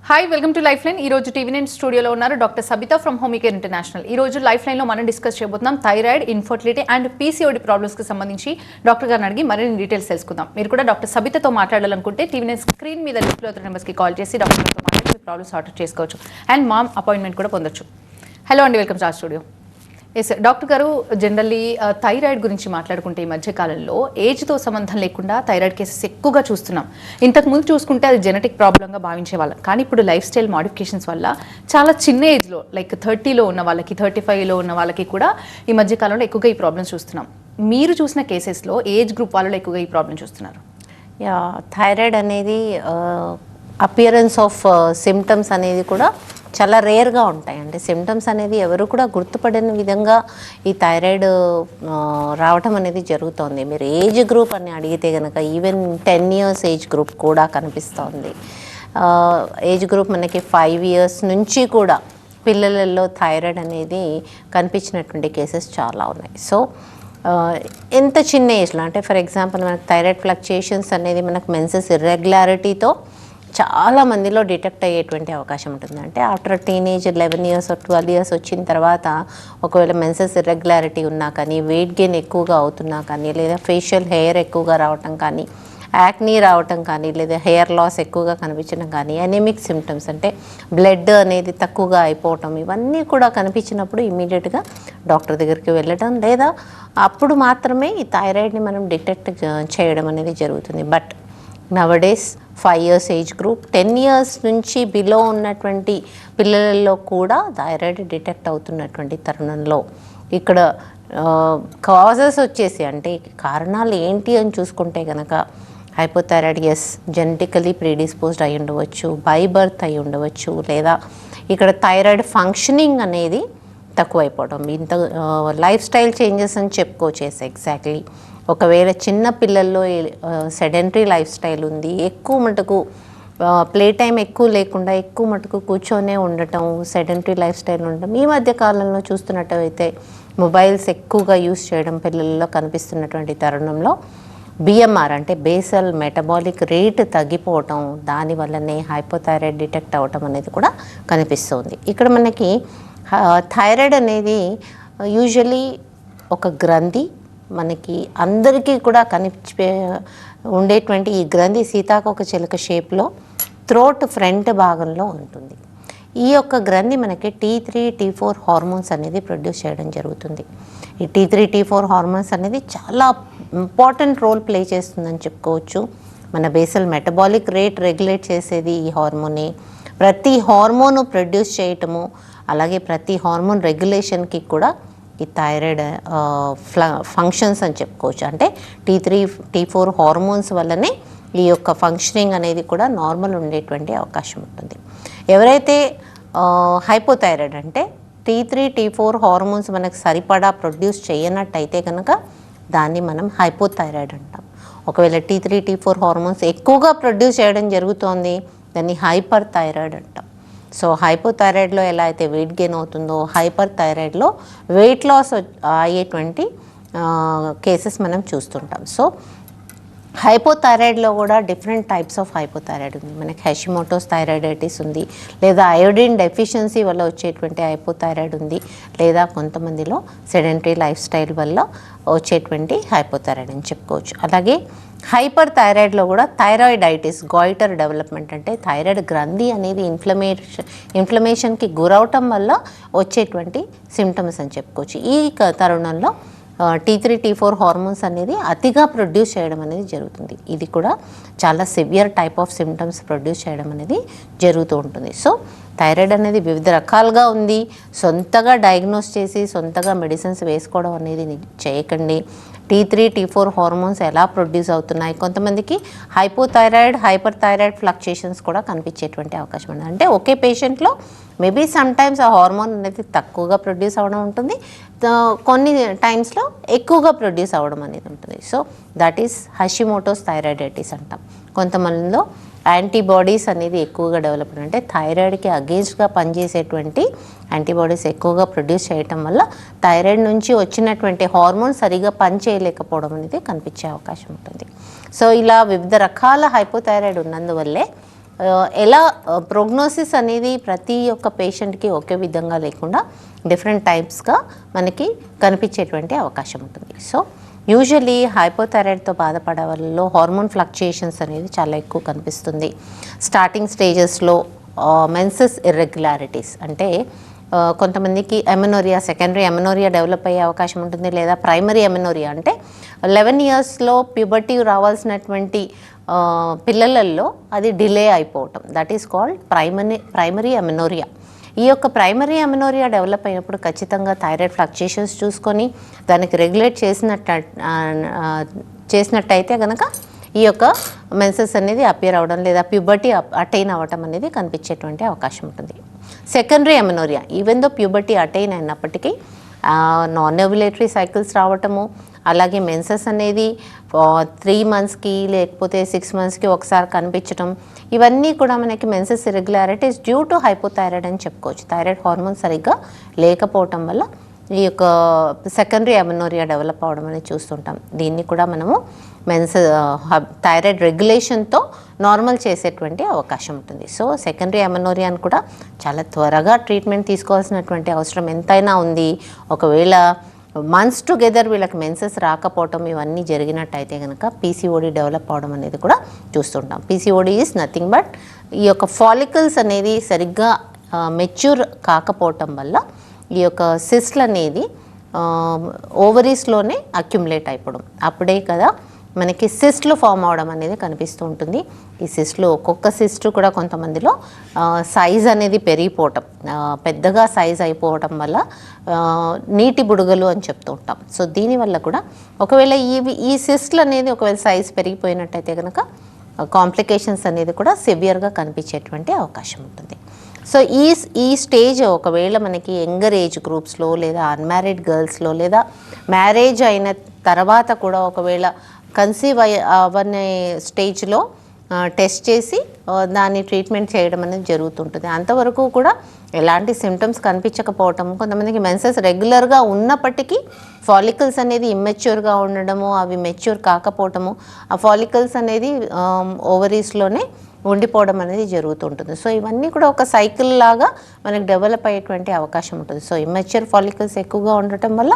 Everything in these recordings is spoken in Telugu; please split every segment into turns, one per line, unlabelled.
Hi welcome to life line. ఈ రోజు టీవీ9 స్టూడియోలో ఉన్నారు డాక్టర్ సబితా ఫ్రమ్ హోమికేర్ ఇంటర్నేషనల్. ఈ రోజు లైఫ్ లైన్లో మనం డిస్కస్ చేయబోతున్నాం థైరాయిడ్, ఇన్ఫర్టిలిటీ అండ్ పీసీఓడి ప్రాబ్లమ్స్కి సంబంధించి డాక్టర్ గారిని అడిగి మరిన్ని డీటెయిల్స్ తెలుసుకుందాం. మీరు కూడా డాక్టర్ సబితాతో మాట్లాడాలనుకుంటే టీవీ9 స్క్రీన్ మీద లిస్ట్లో నెంబర్స్కి కాల్ చేసి డాక్టర్ గారితో మాట్లాడి మీ ప్రాబ్లమ్స్ సార్ట్ చేసుకోవచ్చు అండ్ మామ్ అపాయింట్మెంట్ కూడా పొందొచ్చు. హలో అండి, వెల్కమ్ టు ఆ స్టూడియో. ఎస్ డాక్టర్ గారు, జనరల్లీ థైరాయిడ్ గురించి మాట్లాడుకుంటే ఈ మధ్యకాలంలో ఏజ్తో సంబంధం లేకుండా థైరాయిడ్ కేసెస్ ఎక్కువగా చూస్తున్నాం. ఇంతకుముందు చూసుకుంటే అది జెనెటిక్ ప్రాబ్లంగా భావించేవాళ్ళం, కానీ ఇప్పుడు లైఫ్ స్టైల్ మాడిఫికేషన్స్ వల్ల చాలా చిన్న ఏజ్లో లైక్ 30లో ఉన్న వాళ్ళకి, 35లో ఉన్న వాళ్ళకి కూడా ఈ మధ్యకాలంలో ఎక్కువగా ఈ ప్రాబ్లమ్స్ చూస్తున్నాం. మీరు చూసిన కేసెస్లో ఏజ్ గ్రూప్ వాళ్ళలో ఎక్కువగా ఈ ప్రాబ్లం చూస్తున్నారు?
థైరాయిడ్ అనేది అపియరెన్స్ ఆఫ్ సిమ్టమ్స్ అనేది కూడా చాలా రేర్గా ఉంటాయి. అంటే సిమ్టమ్స్ అనేది ఎవరు కూడా గుర్తుపడిన విధంగా ఈ థైరాయిడ్ రావటం అనేది జరుగుతుంది. మీరు ఏజ్ గ్రూప్ అని అడిగితే కనుక ఈవెన్ 10 years ఏజ్ గ్రూప్ కూడా కనిపిస్తుంది. ఏజ్ గ్రూప్ మనకి 5 years నుంచి కూడా పిల్లలలో థైరాయిడ్ అనేది కనిపించినటువంటి కేసెస్ చాలా ఉన్నాయి. సో ఎంత చిన్న ఏజ్లో అంటే ఫర్ ఎగ్జాంపుల్ మనకు థైరాయిడ్ ఫ్లక్చుయేషన్స్ అనేది మనకు మెన్సెస్ ఇర్రెగ్యులారిటీతో చాలా మందిలో డిటెక్ట్ అయ్యేటువంటి అవకాశం ఉంటుంది. అంటే after teenage 11 years or 12 years వచ్చిన తర్వాత ఒకవేళ మెన్సెస్ ఇర్రెగ్యులారిటీ ఉన్నా కానీ, వెయిట్ గెయిన్ ఎక్కువగా అవుతున్నా కానీ, లేదా ఫేషియల్ హెయిర్ ఎక్కువగా రావటం కానీ, యాక్నీ రావటం కానీ, లేదా హెయిర్ లాస్ ఎక్కువగా కనిపించడం కానీ, అనెమిక్ సిమ్టమ్స్ అంటే బ్లడ్ అనేది తక్కువగా అయిపోవటం, ఇవన్నీ కూడా కనిపించినప్పుడు ఇమీడియట్గా డాక్టర్ దగ్గరికి వెళ్ళటం, లేదా అప్పుడు మాత్రమే ఈ థైరాయిడ్ని మనం డిటెక్ట్ చేయడం అనేది జరుగుతుంది. But నవడేస్ 5 years age group, 10 years నుంచి బిలో ఉన్నటువంటి పిల్లలలో కూడా థైరాయిడ్ డిటెక్ట్ అవుతున్నటువంటి తరుణంలో ఇక్కడ కాజెస్ వచ్చేసి అంటే కారణాలు ఏంటి అని చూసుకుంటే కనుక హైపోథైరాయిడ్ జెనెటికలీ ప్రీడిస్పోజ్డ్ అయి ఉండవచ్చు, బై బర్త్ అయి ఉండవచ్చు, లేదా ఇక్కడ థైరాయిడ్ ఫంక్షనింగ్ అనేది తక్కువైపోవడం, ఇంత లైఫ్ స్టైల్ చేంజెస్ అని చెప్పుకోవచ్చు. ఎగ్జాక్ట్లీ ఒకవేళ చిన్న పిల్లల్లో సెడెంటరీ లైఫ్ స్టైల్ ఉంది, ఎక్కువ మటుకు ప్లే టైం ఎక్కువ లేకుండా ఎక్కువ మటుకు కూర్చొనే ఉండటం, సెడెంటరీ లైఫ్ స్టైల్ ఉండటం, ఈ మధ్య కాలంలో చూస్తున్నట్టయితే మొబైల్స్ ఎక్కువగా యూస్ చేయడం పిల్లల్లో కనిపిస్తున్నటువంటి తరుణంలో బిఎంఆర్ అంటే బేసల్ మెటబాలిక్ రేట్ తగ్గిపోవటం, దానివల్లనే హైపోథైరాయిడ్ డిటెక్ట్ అవ్వటం అనేది కూడా కనిపిస్తుంది. ఇక్కడ మనకి థైరాయిడ్ అనేది యూజువలీ ఒక గ్రంథి, మనకి అందరికీ కూడా ఉండేటువంటి ఈ గ్రంథి సీతాకోక చిలుక షేప్లో థ్రోట్ ఫ్రంట్ భాగంలో ఉంటుంది. ఈ యొక్క గ్రంథి మనకి T3, T4 హార్మోన్స్ అనేది ప్రొడ్యూస్ చేయడం జరుగుతుంది. ఈ T3, T4 హార్మోన్స్ అనేది చాలా ఇంపార్టెంట్ రోల్ ప్లే చేస్తుందని చెప్పుకోవచ్చు. మన బేసల్ మెటబాలిక్ రేట్ రెగ్యులేట్ చేసేది ఈ హార్మోనే. ప్రతి హార్మోను ప్రొడ్యూస్ చేయటము, అలాగే ప్రతి హార్మోన్ రెగ్యులేషన్కి కూడా ఈ థైరాయిడ్ ఫంక్షన్స్ అని చెప్పుకోవచ్చు. అంటే T3, T4 హార్మోన్స్ వల్లనే ఈ యొక్క ఫంక్షనింగ్ అనేది కూడా నార్మల్ ఉండేటువంటి అవకాశం ఉంటుంది. ఎవరైతే హైపోథైరాయిడ్ అంటే T3, T4 హార్మోన్స్ మనకు సరిపడా ప్రొడ్యూస్ చేయనట్టయితే కనుక దాన్ని మనం హైపోథైరాయిడ్ అంటాం. ఒకవేళ T3, T4 హార్మోన్స్ ఎక్కువగా ప్రొడ్యూస్ చేయడం జరుగుతోంది, దాన్ని హైపర్ థైరాయిడ్ అంటాం. సో హైపోథైరాయిడ్లో ఎలా అయితే వెయిట్ గెయిన్ అవుతుందో, హైపర్ థైరాయిడ్లో వెయిట్ లాస్ అయ్యేటువంటి కేసెస్ మనం చూస్తుంటాం. సో హైపోథైరాయిడ్లో కూడా డిఫరెంట్ టైప్స్ ఆఫ్ హైపోథైరాయిడ్ ఉంది. మనకి హషిమోటోస్ థైరాయిడైటిస్ ఉంది, లేదా అయోడిన్ డెఫిషియన్సీ వల్ల వచ్చేటువంటి హైపోథైరాయిడ్ ఉంది, లేదా కొంతమందిలో సెడెంటరీ లైఫ్ స్టైల్ వల్ల వచ్చేటువంటి హైపోథైరాయిడ్ అని చెప్పుకోవచ్చు. అలాగే హైపర్ థైరాయిడ్లో కూడా థైరాయిడైటిస్, గాయిటర్ డెవలప్మెంట్ అంటే థైరాయిడ్ గ్రంథి అనేది ఇన్ఫ్లమేషన్కి గురవటం వల్ల వచ్చేటువంటి సిమ్టమ్స్ అని చెప్పుకోవచ్చు. ఈ తరుణంలో T3, T4 హార్మోన్స్ అనేది అతిగా ప్రొడ్యూస్ చేయడం అనేది జరుగుతుంది. ఇది కూడా చాలా severe type of symptoms produce చేయడం అనేది జరుగుతూ ఉంటుంది. సో థైరాయిడ్ అనేది వివిధ రకాలుగా ఉంది. సొంతగా డయాగ్నోస్ చేసి సొంతగా మెడిసిన్స్ వేసుకోవడం అనేది చేయకండి. T3, T4 హార్మోన్స్ ఎలా ప్రొడ్యూస్ అవుతున్నాయి, కొంతమందికి హైపోథైరాయిడ్, హైపర్ థైరాయిడ్ ఫ్లక్చుయేషన్స్ కూడా కనిపించేటువంటి అవకాశం ఉంది. అంటే ఒకే పేషెంట్లో మేబీ సమ్టైమ్స్ ఆ హార్మోన్ అనేది తక్కువగా ప్రొడ్యూస్ అవ్వడం ఉంటుంది, కొన్ని టైమ్స్లో ఎక్కువగా ప్రొడ్యూస్ అవ్వడం అనేది ఉంటుంది. So that is Hashimoto's thyroiditis అంటాం. కొంతమందిలో యాంటీబాడీస్ అనేది ఎక్కువగా డెవలప్ అంటే థైరాయిడ్కి అగేన్స్ట్గా పనిచేసేటువంటి యాంటీబాడీస్ ఎక్కువగా ప్రొడ్యూస్ చేయటం వల్ల థైరాయిడ్ నుంచి వచ్చినటువంటి హార్మోన్ సరిగా పనిచేయలేకపోవడం అనేది కనిపించే అవకాశం ఉంటుంది. సో ఇలా వివిధ రకాల హైపోథైరాయిడ్ ఉన్నందువల్లే ఎలా ప్రోగ్నోసిస్ అనేది ప్రతి ఒక్క పేషెంట్కి ఒకే విధంగా లేకుండా డిఫరెంట్ టైప్స్గా మనకి కనిపించేటువంటి అవకాశం ఉంటుంది. సో యూజువలీ హైపోథైరాయిడ్తో బాధపడే వాళ్ళలో హార్మోన్ ఫ్లక్చుయేషన్స్ అనేది చాలా ఎక్కువ కనిపిస్తుంది. స్టార్టింగ్ స్టేజెస్లో మెన్సెస్ ఇర్రెగ్యులారిటీస్ అంటే కొంతమందికి ఎమెనోరియా, సెకండరీ ఎమెనోరియా డెవలప్ అయ్యే అవకాశం ఉంటుంది, లేదా ప్రైమరీ ఎమెనోరియా అంటే 11 ఇయర్స్లో ప్యూబర్టీ రావాల్సినటువంటి పిల్లలలో అది డిలే అయిపోవటం, that is called primary amenorrhoea. ఈ యొక్క ప్రైమరీ అమెనోరియా డెవలప్ అయినప్పుడు ఖచ్చితంగా థైరాయిడ్ ఫ్లక్చుయేషన్స్ చూసుకొని దానికి రెగ్యులేట్ చేసినట్టయితే కనుక ఈ యొక్క మెన్సెస్ అనేది అపియర్ అవ్వడం లేదా ప్యూబర్టీ అటైన్ అవ్వటం అనేది కనిపించేటువంటి అవకాశం ఉంటుంది. Secondary amenorrhoea even though puberty attain అయినప్పటికీ నాన్ ఓవ్యులేటరీ సైకిల్స్ రావటము, అలాగే మెన్సెస్ అనేది 3 మంత్స్కి లేకపోతే 6 మంత్స్కి ఒకసారి కనిపించడం, ఇవన్నీ కూడా మనకి menses irregularities due to hypothyroid అని చెప్పుకోవచ్చు. థైరాయిడ్ హార్మోన్ సరిగ్గా లేకపోవటం వల్ల ఈ యొక్క సెకండరీ అమెనోరియా డెవలప్ అవడం అనేది చూస్తుంటాం. దీన్ని కూడా మనము థైరాయిడ్ రెగ్యులేషన్తో నార్మల్ చేసేటువంటి అవకాశం ఉంటుంది. సో సెకండరీ అమెనోరియాని కూడా చాలా త్వరగా ట్రీట్మెంట్ తీసుకోవాల్సినటువంటి అవసరం ఎంతైనా ఉంది. ఒకవేళ మంత్స్ టుగెదర్ వీళ్ళకి మెన్సెస్ రాకపోవటం ఇవన్నీ జరిగినట్టయితే కనుక పీసీఓడి డెవలప్ అవడం అనేది కూడా చూస్తుంటాం. పీసీఓడి ఈజ్ నథింగ్ బట్ ఈ యొక్క ఫాలికల్స్ అనేది సరిగ్గా మెచ్యూర్ కాకపోవటం వల్ల ఈ యొక్క సిస్ట్లు అనేది ఓవరీస్లోనే అక్యుములేట్ అయిపోవడం, అప్పుడే కదా మనకి సిస్ట్లు ఫామ్ అవడం అనేది కనిపిస్తూ ఉంటుంది. ఈ సిస్ట్లు ఒక్కొక్క సిస్ట్ కూడా కొంతమందిలో సైజ్ అనేది పెరిగిపోవటం, పెద్దగా సైజ్ అయిపోవటం వల్ల నీటి బుడగలు అని చెప్తూ ఉంటాం. సో దీనివల్ల కూడా ఒకవేళ ఈ సిస్ట్లు అనేది ఒకవేళ సైజ్ పెరిగిపోయినట్టయితే కనుక కాంప్లికేషన్స్ అనేది కూడా సివియర్గా కనిపించేటువంటి అవకాశం ఉంటుంది. సో ఈ స్టేజ్ ఒకవేళ మనకి యంగర్ ఏజ్ గ్రూప్స్లో లేదా అన్మ్యారీడ్ గర్ల్స్లో లేదా మ్యారేజ్ అయిన తర్వాత కూడా ఒకవేళ కన్సీవ్ అవనే స్టేజ్లో టెస్ట్ చేసి దాన్ని ట్రీట్మెంట్ చేయడం అనేది జరుగుతుంటుంది. అంతవరకు కూడా ఎలాంటి సిమ్టమ్స్ కనిపించకపోవటము, కొంతమందికి మెన్సెస్ రెగ్యులర్గా ఉన్నప్పటికీ ఫాలికల్స్ అనేది ఇమ్మెచ్యూర్గా ఉండడము, అవి మెచ్యూర్ కాకపోవటము, ఆ ఫాలికల్స్ అనేది ఓవరీస్లోనే ఉండిపోవడం అనేది జరుగుతుంటుంది. సో ఇవన్నీ కూడా ఒక సైకిల్ లాగా మనకు డెవలప్ అయ్యేటువంటి అవకాశం ఉంటుంది. సో ఇమ్మెచ్యూర్ ఫాలికల్స్ ఎక్కువగా ఉండటం వల్ల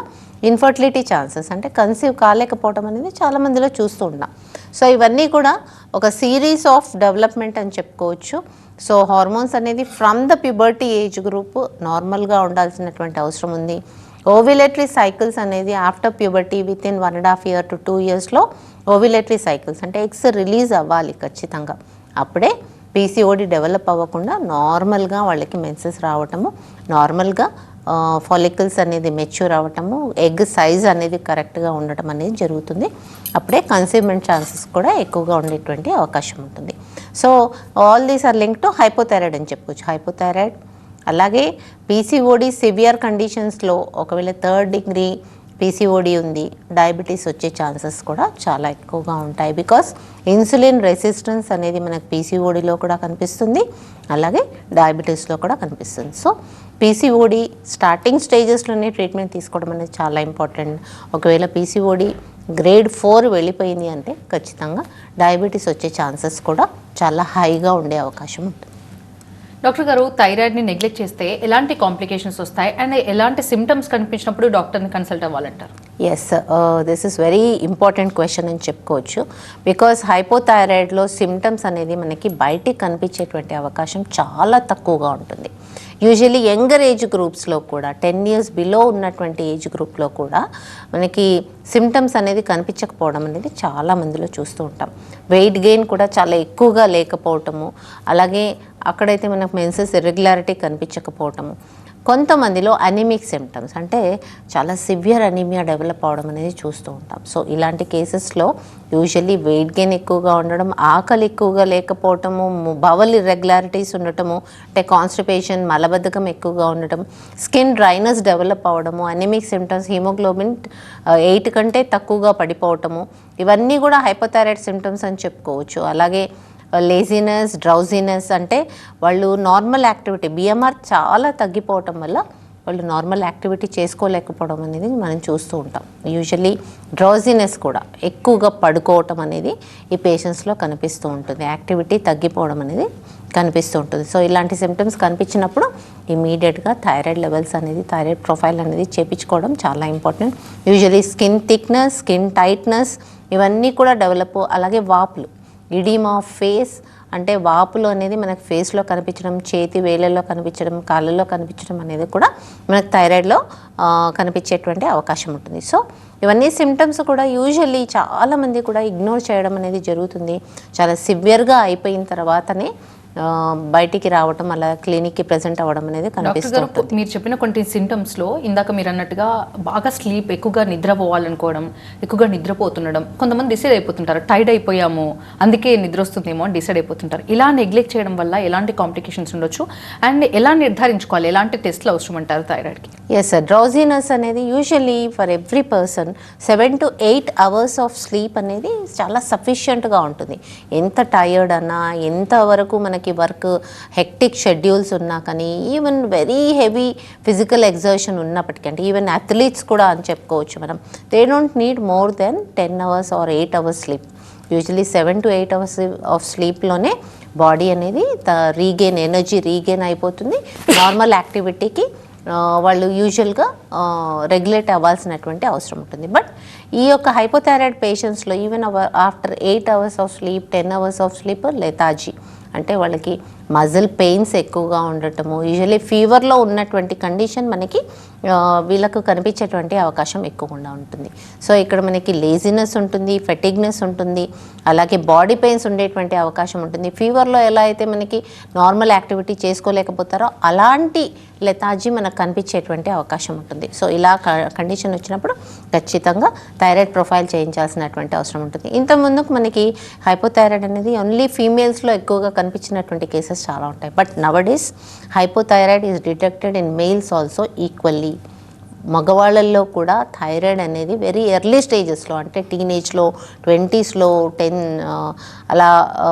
ఇన్ఫర్టిలిటీ ఛాన్సెస్ అంటే కన్సీవ్ కాలేకపోవడం అనేది చాలామందిలో చూస్తూ ఉన్నాం. సో ఇవన్నీ కూడా ఒక సిరీస్ ఆఫ్ డెవలప్మెంట్ అని చెప్పుకోవచ్చు. సో హార్మోన్స్ అనేది from the puberty age group నార్మల్గా ఉండాల్సినటువంటి అవసరం ఉంది. ఓవ్యులేటరీ సైకిల్స్ అనేది after puberty within 1.5 year to 2 yearsలో ఓవ్యులేటరీ సైకిల్స్ అంటే ఎగ్స్ రిలీజ్ అవ్వాలి ఖచ్చితంగా. అప్పుడే పీసీఓడి డెవలప్ అవ్వకుండా నార్మల్గా వాళ్ళకి మెన్సెస్ రావటము, నార్మల్గా ఫాలికల్స్ అనేది మెచ్యూర్ అవ్వటము, ఎగ్ సైజ్ అనేది కరెక్ట్గా ఉండటం అనేది జరుగుతుంది. అప్పుడే కన్సీవ్మెంట్ ఛాన్సెస్ కూడా ఎక్కువగా ఉండేటువంటి అవకాశం ఉంటుంది. So all these are link to hypothyroid అని చెప్పుకోవచ్చు. హైపోథైరాయిడ్ అలాగే పీసీఓడి సివియర్ కండిషన్స్లో ఒకవేళ 3rd degree పీసీఓడి ఉంది, డయాబెటీస్ వచ్చే ఛాన్సెస్ కూడా చాలా ఎక్కువగా ఉంటాయి. బికాస్ ఇన్సులిన్ రెసిస్టెన్స్ అనేది మనకు పీసీఓడిలో కూడా కనిపిస్తుంది, అలాగే డయాబెటీస్లో కూడా కనిపిస్తుంది. సో పీసీఓడి స్టార్టింగ్ స్టేజెస్లోనే ట్రీట్మెంట్ తీసుకోవడం అనేది చాలా ఇంపార్టెంట్. ఒకవేళ పీసీఓడి grade 4 వెళ్ళిపోయింది అంటే ఖచ్చితంగా డయాబెటీస్ వచ్చే ఛాన్సెస్ కూడా చాలా హైగా ఉండే అవకాశం ఉంటుంది.
డాక్టర్ గారు, థైరాయిడ్ని నెగ్లెక్ట్ చేస్తే ఎలాంటి కాంప్లికేషన్స్ వస్తాయి అండ్ ఎలాంటి సిమ్టమ్స్ కనిపించినప్పుడు డాక్టర్ని కన్సల్ట్ అవ్వాలంటారు?
Yes, this is very important question అని చెప్పుకోవచ్చు. బికాస్ హైపోథైరాయిడ్లో సిమ్టమ్స్ అనేది మనకి బయటికి కనిపించేటువంటి అవకాశం చాలా తక్కువగా ఉంటుంది. యూజువల్లీ యంగర్ ఏజ్ గ్రూప్స్లో కూడా 10 years బిలో ఉన్నటువంటి ఏజ్ గ్రూప్లో కూడా మనకి సిమ్టమ్స్ అనేది కనిపించకపోవడం అనేది చాలా మందిలో చూస్తూ ఉంటాం. వెయిట్ గెయిన్ కూడా చాలా ఎక్కువగా లేకపోవటము, అలాగే అక్కడైతే మనకు మెన్సెస్ ఇర్రెగ్యులారిటీ కనిపించకపోవటము, కొంతమందిలో అనీమిక్ సిమ్టమ్స్ అంటే చాలా సివియర్ అనీమియా డెవలప్ అవడం అనేది చూస్తూ ఉంటాం. సో ఇలాంటి కేసెస్లో యూజువల్లీ వెయిట్ గెయిన్ ఎక్కువగా ఉండడం, ఆకలి ఎక్కువగా లేకపోవటము, బవల్ ఇర్రెగ్యులారిటీస్ ఉండటము అంటే కాన్స్టిపేషన్, మలబద్ధకం ఎక్కువగా ఉండటం, స్కిన్ డ్రైనెస్ డెవలప్ అవ్వడము, అనీమిక్ సిమ్టమ్స్, హీమోగ్లోబిన్ 8 కంటే తక్కువగా పడిపోవటము, ఇవన్నీ కూడా హైపోథైరాయిడ్ సిమ్టమ్స్ అని చెప్పుకోవచ్చు. అలాగే లేజినెస్, డ్రౌజినెస్ అంటే వాళ్ళు నార్మల్ యాక్టివిటీ బిఎంఆర్ చాలా తగ్గిపోవటం వల్ల వాళ్ళు నార్మల్ యాక్టివిటీ చేసుకోలేకపోవడం అనేది మనం చూస్తూ ఉంటాం. యూజువల్లీ డ్రౌజినెస్ కూడా, ఎక్కువగా పడుకోవటం అనేది ఈ పేషెంట్స్లో కనిపిస్తూ ఉంటుంది. యాక్టివిటీ తగ్గిపోవడం అనేది కనిపిస్తూ ఉంటుంది. సో ఇలాంటి సిమ్టమ్స్ కనిపించినప్పుడు ఇమీడియట్గా థైరాయిడ్ లెవెల్స్ అనేది, థైరాయిడ్ ప్రొఫైల్ అనేది చేయించుకోవడం చాలా important. Usually skin thickness, skin tightness ఇవన్నీ కూడా డెవలప్, అలాగే వాపులు, ఇడీమా ఆఫ్ ఫేస్ అంటే వాపులు అనేది మనకు ఫేస్లో కనిపించడం, చేతి వేళ్ళల్లో కనిపించడం, కాళ్ళల్లో కనిపించడం అనేది కూడా మనకు థైరాయిడ్లో కనిపించేటువంటి అవకాశం ఉంటుంది. సో ఇవన్నీ సిమ్టమ్స్ కూడా యూజువల్లీ చాలామంది కూడా ఇగ్నోర్ చేయడం అనేది జరుగుతుంది. చాలా సివియర్గా అయిపోయిన తర్వాతనే బయటికి రావడం, అలా క్లినిక్కి ప్రెజెంట్ అవ్వడం అనేది కనిపిస్తుంది.
మీరు చెప్పిన కొన్ని సింటమ్స్లో ఇందాక మీరు అన్నట్టుగా బాగా స్లీప్, ఎక్కువగా నిద్రపోవాలనుకోవడం, ఎక్కువగా నిద్రపోతుండడం, కొంతమంది డిసైడ్ అయిపోతుంటారు టైర్డ్ అయిపోయాము అందుకే నిద్ర వస్తుందేమో అని డిసైడ్ అయిపోతుంటారు. ఇలా నెగ్లెక్ట్ చేయడం వల్ల ఎలాంటి కాంప్లికేషన్స్ ఉండొచ్చు అండ్ ఎలా నిర్ధారించుకోవాలి, ఎలాంటి టెస్ట్లు అవసరం అంటారు థైరాయిడ్కి?
ఎస్ సార్, డ్రౌజినెస్ అనేది usually for every person 7 to 8 hours of sleep అనేది చాలా సఫిషియెంట్గా ఉంటుంది. ఎంత టైర్డ్ అన్నా, ఎంతవరకు మనకి వర్క్ హెక్టిక్ షెడ్యూల్స్ ఉన్నా కానీ, even very heavy physical exertion ఉన్నప్పటికీ, అంటే ఈవెన్ అథ్లీట్స్ కూడా అని చెప్పుకోవచ్చు మనం, they don't need more than 10 hours or 8 hours sleep. Usually 7 to 8 hours of స్లీప్లోనే బాడీ అనేది ఎనర్జీ రీగెయిన్ అయిపోతుంది. నార్మల్ యాక్టివిటీకి వాళ్ళు యూజువల్గా రెగ్యులేట్ అవ్వాల్సినటువంటి అవసరం ఉంటుంది. బట్ ఈ యొక్క హైపోథైరాయిడ్ పేషెంట్స్లో even after 8 hours of sleep, 10 hours of sleep lethargy అంటే వాళ్ళకి మజిల్ పెయిన్స్ ఎక్కువగా ఉండటము, యూజువల్లీ ఫీవర్లో ఉన్నటువంటి కండిషన్ మనకి వీళ్ళకు కనిపించేటువంటి అవకాశం ఎక్కువగా ఉంటుంది. సో ఇక్కడ మనకి లేజినెస్ ఉంటుంది, ఫెటిగ్నెస్ ఉంటుంది, అలాగే బాడీ పెయిన్స్ ఉండేటువంటి అవకాశం ఉంటుంది. ఫీవర్లో ఎలా అయితే మనకి నార్మల్ యాక్టివిటీ చేసుకోలేకపోతారో అలాంటి లెథార్జీ మనకు కనిపించేటువంటి అవకాశం ఉంటుంది. సో ఇలా కండిషన్ వచ్చినప్పుడు ఖచ్చితంగా థైరాయిడ్ ప్రొఫైల్ చేయించాల్సినటువంటి అవసరం ఉంటుంది. ఇంత ముందుకు మనకి హైపోథైరాయిడ్ అనేది ఓన్లీ ఫీమేల్స్లో ఎక్కువగా కనిపించినటువంటి కేసెస్ చాలా ఉంటాయి. But nowadays hypothyroid is detected in males also equally. మగవాళ్ళల్లో కూడా థైరాయిడ్ అనేది వెరీ ఎర్లీ స్టేజెస్లో, అంటే టీనేజ్లో, 20sలో, అలా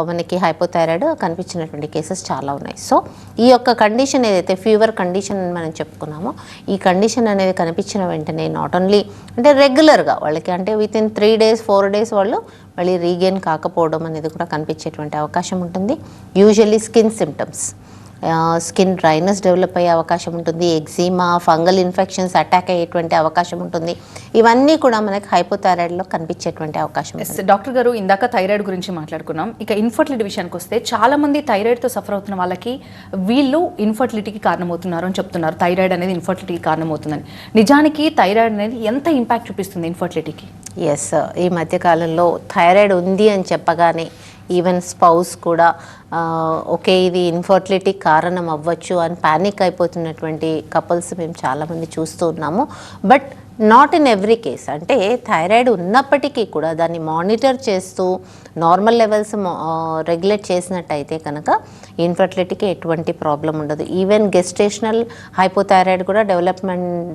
మనకి హైపోథైరాయిడ్ కనిపించినటువంటి కేసెస్ చాలా ఉన్నాయి. సో ఈ యొక్క కండిషన్ ఏదైతే ఫీవర్ కండిషన్ అని మనం చెప్పుకున్నామో, ఈ కండిషన్ అనేది కనిపించిన వెంటనే నాట్ ఓన్లీ అంటే రెగ్యులర్గా వాళ్ళకి, అంటే వితిన్ 3 days 4 days వాళ్ళు మళ్ళీ రీగెయిన్ కాకపోవడం అనేది కూడా కనిపించేటువంటి అవకాశం ఉంటుంది. Usually skin symptoms, skin dryness develop అయ్యే అవకాశం ఉంటుంది, ఎగ్జిమా, ఫంగల్ ఇన్ఫెక్షన్స్ అటాక్ అయ్యేటువంటి అవకాశం ఉంటుంది. ఇవన్నీ కూడా మనకి హైపోథైరాయిడ్లో కనిపించేటువంటి అవకాశం ఉంటుంది.
డాక్టర్ గారు, ఇందాక థైరాయిడ్ గురించి మాట్లాడుకున్నాం. ఇక ఇన్ఫర్టిలిటీ విషయానికి వస్తే చాలా మంది థైరాయిడ్తో సఫర్ అవుతున్న వాళ్ళకి వీళ్ళు ఇన్ఫర్టిలిటీకి కారణమవుతున్నారు అని చెప్తున్నారు. థైరాయిడ్ అనేది ఇన్ఫర్టిలిటీకి కారణమవుతుందని. నిజానికి థైరాయిడ్ అనేది ఎంత ఇంపాక్ట్ చూపిస్తుంది ఇన్ఫర్టిలిటీకి?
ఎస్, ఈ మధ్యకాలంలో థైరాయిడ్ ఉంది అని చెప్పగానే ఈవెన్ స్పౌస్ కూడా ఓకే ఇది ఇన్ఫర్టిలిటీ కారణం అవ్వచ్చు అని ప్యానిక్ అయిపోతున్నటువంటి కపుల్స్ మేము చాలామంది చూస్తూ ఉన్నాము. But not in every case. అంటే థైరాయిడ్ ఉన్నప్పటికీ కూడా దాన్ని మానిటర్ చేస్తూ నార్మల్ లెవెల్స్ రెగ్యులేట్ చేసినట్టయితే కనుక ఇన్ఫర్టిలిటీకి ఎటువంటి ప్రాబ్లం ఉండదు. ఈవెన్ గెస్టేషనల్ హైపోథైరాయిడ్ కూడా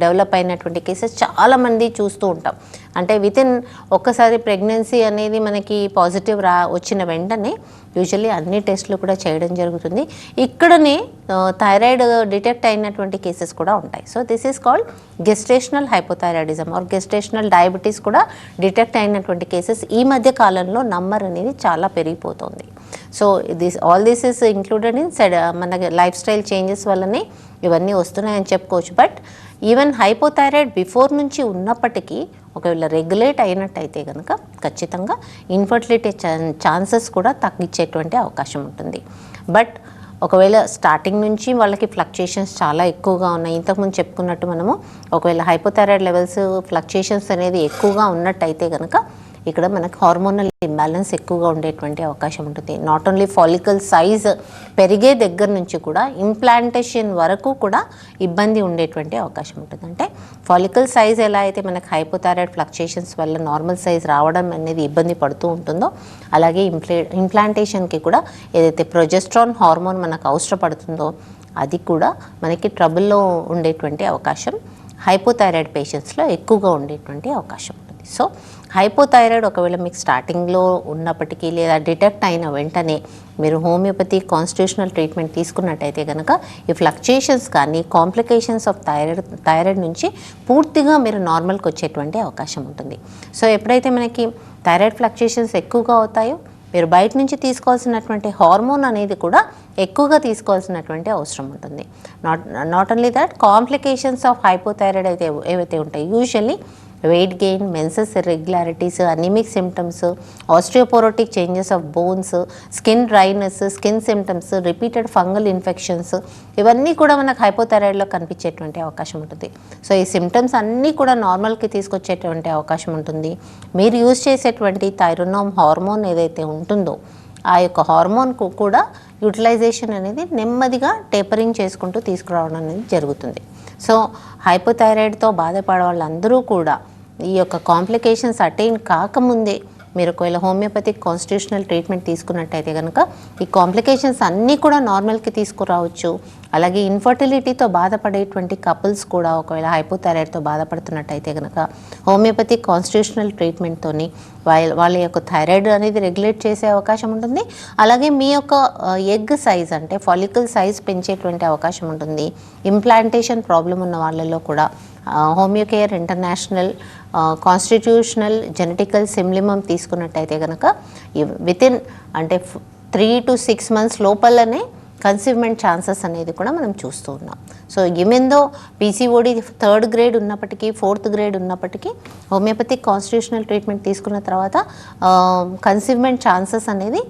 డెవలప్ అయినటువంటి కేసెస్ చాలామంది చూస్తూ ఉంటాం. అంటే వితిన్ ఒక్కసారి ప్రెగ్నెన్సీ అనేది మనకి పాజిటివ్ వచ్చిన వెంటనే యూజువల్లీ అన్ని టెస్టులు కూడా చేయడం జరుగుతుంది. ఇక్కడనే థైరాయిడ్ డిటెక్ట్ అయినటువంటి కేసెస్ కూడా ఉంటాయి. So this is called gestational hypothyroidism or gestational diabetes కూడా డిటెక్ట్ అయినటువంటి కేసెస్ ఈ మధ్య కాలంలో నంబర్ అనేది చాలా పెరిగిపోతుంది. So all this is included in మన లైఫ్ స్టైల్ చేంజెస్ వల్లనే ఇవన్నీ వస్తున్నాయని చెప్పుకోవచ్చు. బట్ ఈవెన్ హైపోథైరాయిడ్ బిఫోర్ నుంచి ఉన్నప్పటికీ ఒకవేళ రెగ్యులేట్ అయినట్టయితే కనుక ఖచ్చితంగా ఇన్ఫర్టిలిటీ ఛాన్సెస్ కూడా తగ్గించేటువంటి అవకాశం ఉంటుంది. బట్ ఒకవేళ స్టార్టింగ్ నుంచి వాళ్ళకి ఫ్లక్చుయేషన్స్ చాలా ఎక్కువగా ఉన్నాయి, ఇంతకుముందు చెప్పుకున్నట్టు మనము ఒకవేళ హైపోథైరాయిడ్ లెవెల్స్ ఫ్లక్చుయేషన్స్ అనేది ఎక్కువగా ఉన్నట్టయితే కనుక ఇక్కడ మనకు హార్మోనల్ ఇంబ్యాలెన్స్ ఎక్కువగా ఉండేటువంటి అవకాశం ఉంటుంది. నాట్ ఓన్లీ ఫాలికల్ సైజ్ పెరిగే దగ్గర నుంచి కూడా ఇంప్లాంటేషన్ వరకు కూడా ఇబ్బంది ఉండేటువంటి అవకాశం ఉంటుంది. అంటే ఫాలికల్ సైజ్ ఎలా అయితే మనకు హైపోథైరాయిడ్ ఫ్లక్చుయేషన్స్ వల్ల నార్మల్ సైజ్ రావడం అనేది ఇబ్బంది పడుతూ ఉంటుందో, అలాగే ఇంప్లాంటేషన్కి కూడా ఏదైతే ప్రొజెస్ట్రాన్ హార్మోన్ మనకు అవసరపడుతుందో అది కూడా మనకి ట్రబుల్లో ఉండేటువంటి అవకాశం హైపోథైరాయిడ్ పేషెంట్స్లో ఎక్కువగా ఉండేటువంటి అవకాశం ఉంటుంది. సో హైపోథైరాయిడ్ ఒకవేళ మీకు స్టార్టింగ్లో ఉన్నప్పటికీ లేదా డిటెక్ట్ అయిన వెంటనే మీరు హోమియోపతి కాన్స్టిట్యూషనల్ ట్రీట్మెంట్ తీసుకున్నట్టయితే కనుక ఈ ఫ్లక్చుయేషన్స్ కానీ కాంప్లికేషన్స్ ఆఫ్ థైరాయిడ్ నుంచి పూర్తిగా మీరు నార్మల్కి వచ్చేటువంటి అవకాశం ఉంటుంది. సో ఎప్పుడైతే మనకి థైరాయిడ్ ఫ్లక్చుయేషన్స్ ఎక్కువగా అవుతాయో మీరు బయట నుంచి తీసుకోవాల్సినటువంటి హార్మోన్ అనేది కూడా ఎక్కువగా తీసుకోవాల్సినటువంటి అవసరం ఉంటుంది. Not only that, complications of hypothyroid అయితే ఏవైతే ఉంటాయి, usually weight gain, menses irregularities, anaemic symptoms, osteoporotic changes of bones, skin dryness, skin symptoms, repeated fungal infections, ఇవన్నీ కూడా మనకు హైపోథైరాయిడ్లో కనిపించేటువంటి అవకాశం ఉంటుంది. సో ఈ సిమ్టమ్స్ అన్నీ కూడా నార్మల్కి తీసుకొచ్చేటువంటి అవకాశం ఉంటుంది. మీరు యూజ్ చేసేటువంటి థైరోనోమ్ హార్మోన్ ఏదైతే ఉంటుందో ఆ యొక్క హార్మోన్కు కూడా యూటిలైజేషన్ అనేది నెమ్మదిగా టేపరింగ్ చేసుకుంటూ తీసుకురావడం అనేది జరుగుతుంది. సో హైపోథైరాయిడ్తో బాధపడే వాళ్ళందరూ కూడా ఈ యొక్క కాంప్లికేషన్స్ అటైన్ కాకముందే మీరు ఒకవేళ హోమియోపతిక్ కాన్స్టిట్యూషనల్ ట్రీట్మెంట్ తీసుకున్నట్టయితే కనుక ఈ కాంప్లికేషన్స్ అన్నీ కూడా నార్మల్కి తీసుకురావచ్చు. అలాగే ఇన్ఫర్టిలిటీతో బాధపడేటువంటి కపుల్స్ కూడా ఒకవేళ హైపోథైరాయిడ్తో బాధపడుతున్నట్టయితే కనుక హోమియోపతిక్ కాన్స్టిట్యూషనల్ ట్రీట్మెంట్తోని వాళ్ళ యొక్క థైరాయిడ్ అనేది రెగ్యులేట్ చేసే అవకాశం ఉంటుంది. అలాగే మీ యొక్క ఎగ్ సైజ్ అంటే ఫాలికల్ సైజ్ పెంచేటువంటి అవకాశం ఉంటుంది. ఇంప్లాంటేషన్ ప్రాబ్లం ఉన్న వాళ్ళలో కూడా హోమియోకేర్ ఇంటర్నేషనల్ కాన్స్టిట్యూషనల్ జెనెటికల్ సిమ్లిమం తీసుకున్నట్టయితే కనుక వితిన్ అంటే 3 to 6 months లోపలనే కన్సీవ్మెంట్ ఛాన్సెస్ అనేది కూడా మనం చూస్తూ ఉన్నాం. సో ఈవెందో పీసీఓడి 3rd grade ఉన్నప్పటికీ 4th grade ఉన్నప్పటికీ హోమియోపతిక్ కాన్స్టిట్యూషనల్ ట్రీట్మెంట్ తీసుకున్న తర్వాత కన్సీవ్మెంట్ ఛాన్సెస్ అనేది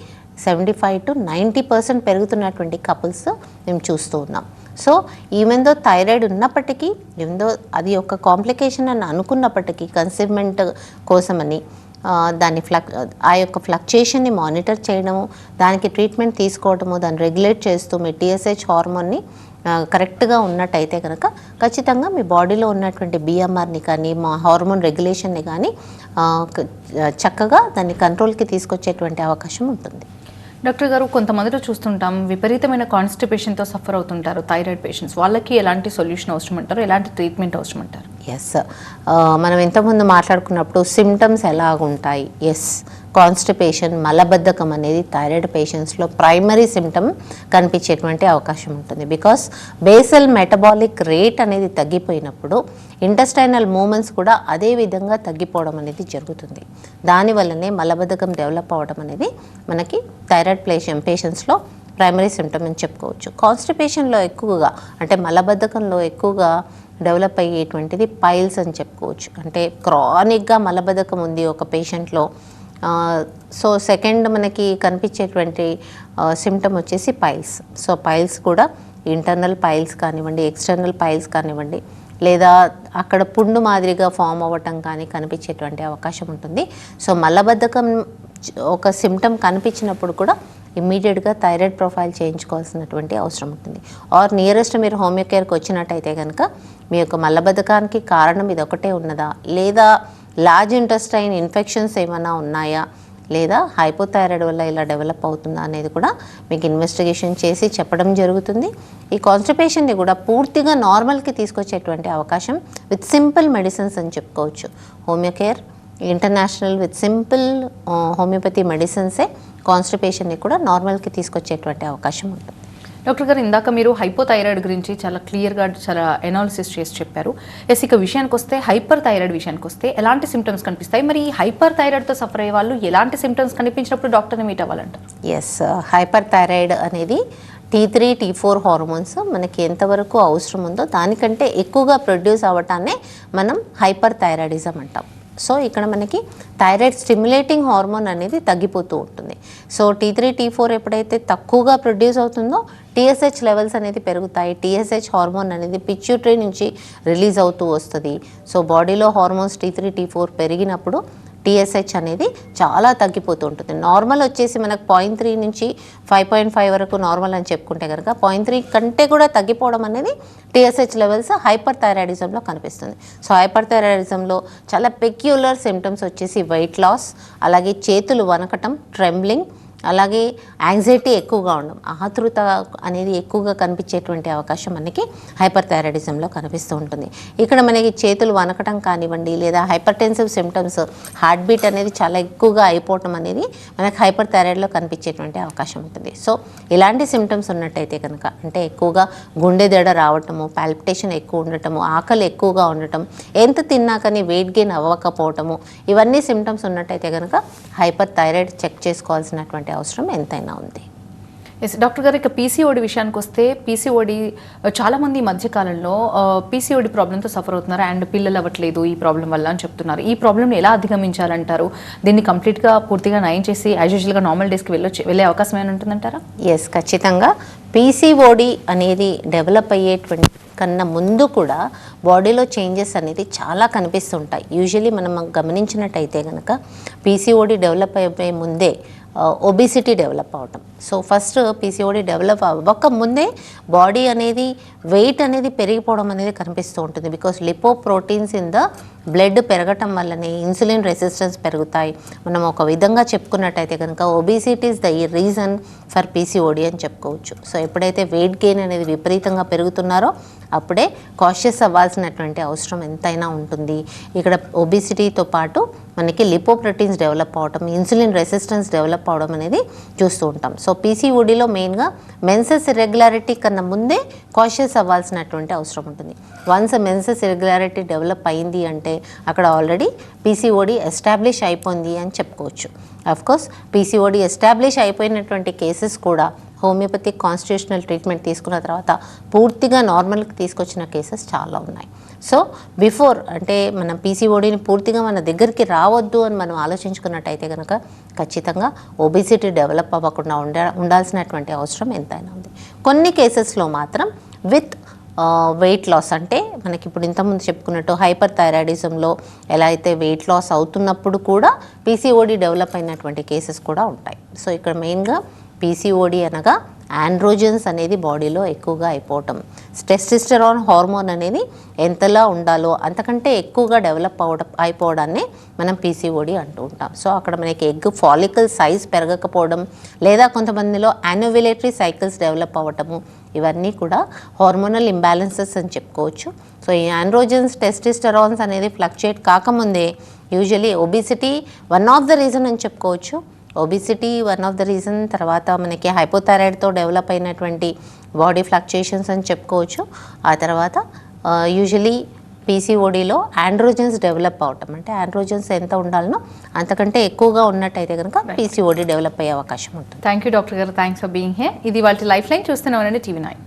75 to 90% పెరుగుతున్నటువంటి కపుల్స్ మేము చూస్తూ ఉన్నాం. సో ఈవెందో థైరాయిడ్ ఉన్నప్పటికీ, ఈవెందో అది ఒక కాంప్లికేషన్ అని అనుకున్నప్పటికీ కన్సీవ్మెంట్ కోసమని దాన్ని ఆ యొక్క ఫ్లక్చుయేషన్ని మానిటర్ చేయడము, దానికి ట్రీట్మెంట్ తీసుకోవడము, దాన్ని రెగ్యులేట్ చేస్తూ మీ టీఎస్హెచ్ హార్మోన్ని కరెక్ట్గా ఉన్నట్టయితే కనుక ఖచ్చితంగా మీ బాడీలో ఉన్నటువంటి బిఎంఆర్ని కానీ మా హార్మోన్ రెగ్యులేషన్ని కానీ చక్కగా దాన్ని కంట్రోల్కి తీసుకొచ్చేటువంటి అవకాశం ఉంటుంది.
డాక్టర్ గారు, కొంతమందిలో చూస్తుంటాం విపరీతమైన కాన్స్టిపేషన్తో సఫర్ అవుతుంటారు థైరాయిడ్ పేషెంట్స్. వాళ్ళకి ఎలాంటి సొల్యూషన్ అవసరం అంటారు, ఎలాంటి ట్రీట్మెంట్ అవసరం అంటారు?
ఎస్, మనం ఇంతకుముందు మాట్లాడుకున్నప్పుడు సిమ్టమ్స్ ఎలాగుంటాయి. ఎస్, కాన్స్టిపేషన్, మలబద్ధకం అనేది థైరాయిడ్ పేషెంట్స్లో ప్రైమరీ సిమ్టమ్ కనిపించేటువంటి అవకాశం ఉంటుంది. బికాస్ బేసల్ మెటబాలిక్ రేట్ అనేది తగ్గిపోయినప్పుడు ఇంటెస్టైనల్ మూమెంట్స్ కూడా అదే విధంగా తగ్గిపోవడం అనేది జరుగుతుంది. దానివల్లనే మలబద్ధకం డెవలప్ అవ్వడం అనేది మనకి థైరాయిడ్ పేషెంట్స్లో ప్రైమరీ సిమ్టమ్ అని చెప్పుకోవచ్చు. కాన్స్టిపేషన్లో ఎక్కువగా అంటే మలబద్ధకంలో ఎక్కువగా డెవలప్ అయ్యేటువంటిది పైల్స్ అని చెప్పుకోవచ్చు. అంటే క్రానిక్గా మలబద్ధకం ఉంది ఒక పేషెంట్లో. సో సెకండ్ మనకి కనిపించేటువంటి సిమ్టమ్ వచ్చేసి పైల్స్. సో పైల్స్ కూడా ఇంటర్నల్ పైల్స్ కానివ్వండి, ఎక్స్టర్నల్ పైల్స్ కానివ్వండి, లేదా అక్కడ పుండు మాదిరిగా ఫామ్ అవ్వటం కానీ కనిపించేటువంటి అవకాశం ఉంటుంది. సో మలబద్ధకం ఒక సిమ్టమ్ కనిపించినప్పుడు కూడా ఇమ్మీడియట్గా థైరాయిడ్ ప్రొఫైల్ చేయించుకోవాల్సినటువంటి అవసరం ఉంటుంది. ఆర్ నియరెస్ట్ మీరు హోమియోకేర్కి వచ్చినట్టయితే కనుక మీ యొక్క మలబద్ధకానికి కారణం ఇది ఒకటే ఉన్నదా, లేదా లార్జ్ ఇంటెస్టైన్ ఇన్ఫెక్షన్స్ ఏమైనా ఉన్నాయా, లేదా హైపోథైరాయిడ్ వల్ల ఇలా డెవలప్ అవుతుందా అనేది కూడా మీకు ఇన్వెస్టిగేషన్ చేసి చెప్పడం జరుగుతుంది. ఈ కాన్స్టిపేషన్ని కూడా పూర్తిగా నార్మల్కి తీసుకొచ్చేటువంటి అవకాశం విత్ సింపుల్ మెడిసిన్స్ అని చెప్పుకోవచ్చు. Homeocare international with simple homeopathy మెడిసిన్సే కాన్స్టిపేషన్ని కూడా నార్మల్కి తీసుకొచ్చేటువంటి అవకాశం ఉంటుంది.
డాక్టర్ గారు, ఇందాక మీరు హైపోథైరాయిడ్ గురించి చాలా క్లియర్గా చాలా ఎనాలిసిస్ చేసి చెప్పారు. ఇక విషయానికి వస్తే హైపర్ థైరాయిడ్ విషయానికి వస్తే ఎలాంటి సిమ్టమ్స్ కనిపిస్తాయి? మరి హైపర్ థైరాయిడ్తో సఫర్ అయ్యే వాళ్ళు ఎలాంటి సిమ్టమ్స్ కనిపించినప్పుడు డాక్టర్ని మీట్ అవ్వాలంటారు?
ఎస్, హైపర్ థైరాయిడ్ అనేది T3, T4 హార్మోన్స్ మనకి ఎంతవరకు అవసరం ఉందో దానికంటే ఎక్కువగా ప్రొడ్యూస్ అవ్వటాన్నే మనం హైపర్ థైరాయిడిజం అంటాం. సో ఇక్కడ మనకి థైరాయిడ్ స్టిమ్యులేటింగ్ హార్మోన్ అనేది తగ్గిపోతూ ఉంటుంది. సో T3, T4 ఎప్పుడైతే తక్కువగా ప్రొడ్యూస్ అవుతుందో TSH లెవెల్స్ అనేది పెరుగుతాయి. TSH హార్మోన్ అనేది పిట్యూటరీ నుంచి రిలీజ్ అవుతూ వస్తుంది. సో బాడీలో హార్మోన్స్ T3, T4 పెరిగినప్పుడు TSH అనేది చాలా తగ్గిపోతూ ఉంటుంది. నార్మల్ వచ్చేసి మనకు 0.3 నుంచి 5.5 వరకు నార్మల్ అని చెప్పుకుంటే కనుక 0.3 కంటే కూడా తగ్గిపోవడం అనేది TSH లెవెల్స్ హైపర్ థైరాయిడిజంలో కనిపిస్తుంది. సో హైపర్ థైరాయిడిజంలో చాలా పెక్యులర్ సిమ్టమ్స్ వచ్చేసి వెయిట్ లాస్, అలాగే చేతులు వనకటం, ట్రెంబ్లింగ్, అలాగే యాంగ్జైటీ ఎక్కువగా ఉండడం, ఆతృత అనేది ఎక్కువగా కనిపించేటువంటి అవకాశం మనకి హైపర్ థైరాయిడిజంలో కనిపిస్తూ ఉంటుంది. ఇక్కడ మనకి చేతులు వనకటం కానివ్వండి, లేదా hyper tensive symptoms, heart beat అనేది చాలా ఎక్కువగా అయిపోవటం అనేది మనకి హైపర్ థైరాయిడ్లో కనిపించేటువంటి అవకాశం ఉంటుంది. సో ఇలాంటి సిమ్టమ్స్ ఉన్నట్టయితే కనుక, అంటే ఎక్కువగా గుండె దడ రావటము, పాల్పిటేషన్ ఎక్కువ ఉండటము, ఆకలి ఎక్కువగా ఉండటం, ఎంత తిన్నా కానీ వెయిట్ గెయిన్ అవ్వకపోవటము, ఇవన్నీ సిమ్టమ్స్ ఉన్నట్టయితే కనుక హైపర్ థైరాయిడ్ చెక్ చేసుకోవాల్సినటువంటి అవసరం ఎంతైనా ఉంది.
ఎస్ డాక్టర్ గారు, ఇక పీసీఓడి విషయానికి వస్తే పీసీఓడి చాలామంది ఈ మధ్యకాలంలో పీసీఓడి ప్రాబ్లంతో సఫర్ అవుతున్నారు అండ్ పిల్లలు అవ్వట్లేదు ఈ ప్రాబ్లం వల్ల అని చెప్తున్నారు. ఈ ప్రాబ్లమ్ని ఎలా అధిగమించాలంటారు? దీన్ని కంప్లీట్గా పూర్తిగా నయం చేసి యాజ్ యూజువల్గా నార్మల్ డేస్కి వెళ్ళే అవకాశం ఏమైనా ఉంటుందంటారా?
ఎస్, ఖచ్చితంగా. పీసీఓడి అనేది డెవలప్ అయ్యేటువంటి కన్నా ముందు కూడా బాడీలో చేంజెస్ అనేది చాలా కనిపిస్తుంటాయి. యూజువలీ మనం గమనించినట్టయితే కనుక పీసీఓడి డెవలప్ అయిపోయే ముందే ఒబిసిటీ డెవలప్ అవటం. సో ఫస్ట్ పీసీఓడి డెవలప్ అవ్వక ముందే బాడీ అనేది వెయిట్ అనేది పెరిగిపోవడం అనేది కనిపిస్తూ ఉంటుంది. Because lipoproteins in the blood పెరగటం వల్లనే ఇన్సులిన్ రెసిస్టెన్స్ పెరుగుతాయి. మనం ఒక విధంగా చెప్పుకున్నట్టయితే కనుక obesity is the reason for PCOD అని చెప్పుకోవచ్చు. సో ఎప్పుడైతే వెయిట్ గెయిన్ అనేది విపరీతంగా పెరుగుతున్నారో అప్పుడే కాషియస్ అవ్వాల్సినటువంటి అవసరం ఎంతైనా ఉంటుంది. ఇక్కడ ఒబిసిటీతో పాటు మనకి లిపోప్రోటీన్స్ డెవలప్ అవడం, ఇన్సులిన్ రెసిస్టెన్స్ డెవలప్ అవడం అనేది చూస్తూ ఉంటాం. సో పీసీఓడిలో మెయిన్గా మెన్సెస్ ఇర్రెగ్యులారిటీ కన్నా ముందే కాషియస్ అవ్వాల్సినటువంటి అవసరం ఉంటుంది. వన్స్ మెన్సెస్ ఇర్రెగ్యులారిటీ డెవలప్ అయింది అంటే అక్కడ ఆల్రెడీ పీసీఓడి ఎస్టాబ్లిష్ అయిపోయింది అని చెప్పుకోవచ్చు. అఫ్కోర్స్ పీసీఓడి ఎస్టాబ్లిష్ అయిపోయినటువంటి కేసెస్ కూడా హోమియోపతిక్ కాన్స్టిట్యూషనల్ ట్రీట్మెంట్ తీసుకున్న తర్వాత పూర్తిగా నార్మల్కి తీసుకొచ్చిన కేసెస్ చాలా ఉన్నాయి. సో బిఫోర్ అంటే మనం పీసీఓడిని పూర్తిగా మన దగ్గరికి రావద్దు అని మనం ఆలోచించుకున్నట్టయితే కనుక ఖచ్చితంగా ఒబిసిటీ డెవలప్ అవ్వకుండా ఉండాల్సినటువంటి అవసరం ఎంతైనా ఉంది. కొన్ని కేసెస్లో మాత్రం విత్ వెయిట్ లాస్, అంటే మనకి ఇప్పుడు ఇంతకుముందు చెప్పుకున్నట్టు హైపర్ థైరాయిడిజంలో ఎలా అయితే వెయిట్ లాస్ అవుతున్నప్పుడు కూడా పీసీఓడి డెవలప్ అయినటువంటి కేసెస్ కూడా ఉంటాయి. సో ఇక్కడ మెయిన్గా పీసీఓడి అనగా ఆండ్రోజన్స్ అనేది బాడీలో ఎక్కువగా అయిపోవటం, టెస్టోస్టెరాన్ హార్మోన్ అనేది ఎంతలా ఉండాలో అంతకంటే ఎక్కువగా డెవలప్ అయిపోవడాన్ని మనం పీసీఓడి అంటూ ఉంటాం. సో అక్కడ మనకి ఎగ్ ఫాలికల్ సైజ్ పెరగకపోవడం, లేదా కొంతమందిలో యాన్యువులేటరీ సైకిల్స్ డెవలప్ అవ్వటము, ఇవన్నీ కూడా హార్మోనల్ ఇంబ్యాలెన్సెస్ అని చెప్పుకోవచ్చు. సో ఈ ఆండ్రోజన్స్, టెస్టోస్టెరాన్స్ అనేది ఫ్లక్చుయేట్ కాకముందే usually obesity one of the reason అని చెప్పుకోవచ్చు. Obesity one of the reason, తర్వాత మనకి హైపోథైరాయిడ్తో డెవలప్ అయినటువంటి బాడీ ఫ్లక్చుయేషన్స్ అని చెప్పుకోవచ్చు. ఆ తర్వాత యూజువలీ పీసీఓడిలో ఆండ్రోజన్స్ డెవలప్ అవటం, అంటే ఆండ్రోజన్స్ ఎంత ఉండాలనో అంతకంటే ఎక్కువగా ఉన్నట్టయితే కనుక పీసీఓడి డెవలప్ అయ్యే అవకాశం ఉంటుంది.
థ్యాంక్ యూ డాక్టర్ గారు, థ్యాంక్స్ ఫర్ బీయింగ్ హియర్. ఇది వాళ్ళ లైఫ్ లైన్ చూస్తూనే ఉండండి TV9.